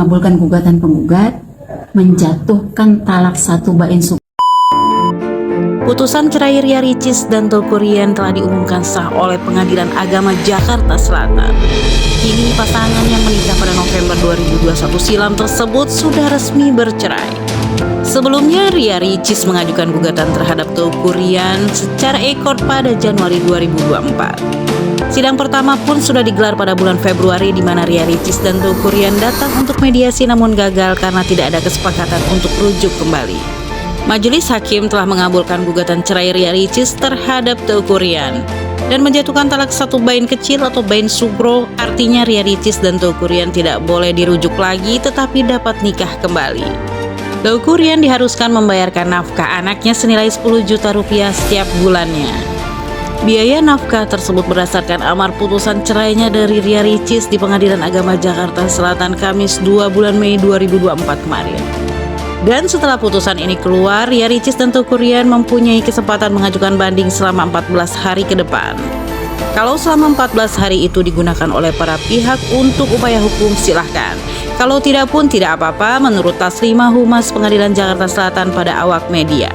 mengabulkan gugatan penggugat, menjatuhkan talak 1 bain suku. Putusan cerai Ria Ricis dan Teuku Ryan telah diumumkan sah oleh Pengadilan Agama Jakarta Selatan. Kini pasangan yang menikah pada November 2021 silam tersebut sudah resmi bercerai. Sebelumnya, Ria Ricis mengajukan gugatan terhadap Teuku Ryan secara ekor pada Januari 2024. Sidang pertama pun sudah digelar pada bulan Februari, di mana Ria Ricis dan Teuku Ryan datang untuk mediasi namun gagal karena tidak ada kesepakatan untuk rujuk kembali. Majelis Hakim telah mengabulkan gugatan cerai Ria Ricis terhadap Teuku Ryan dan menjatuhkan talak 1 bain kecil atau bain sugro. Artinya Ria Ricis dan Teuku Ryan tidak boleh dirujuk lagi tetapi dapat nikah kembali. Teuku Ryan diharuskan membayarkan nafkah anaknya senilai 10 juta rupiah setiap bulannya. Biaya nafkah tersebut berdasarkan amar putusan cerainya dari Ria Ricis di Pengadilan Agama Jakarta Selatan Kamis 2 bulan Mei 2024 kemarin. Dan setelah putusan ini keluar, Ria Ricis dan Teuku Ryan mempunyai kesempatan mengajukan banding selama 14 hari ke depan. Kalau selama 14 hari itu digunakan oleh para pihak untuk upaya hukum, silahkan. Kalau tidak pun tidak apa-apa, menurut Taslimah Humas Pengadilan Jakarta Selatan pada awak media.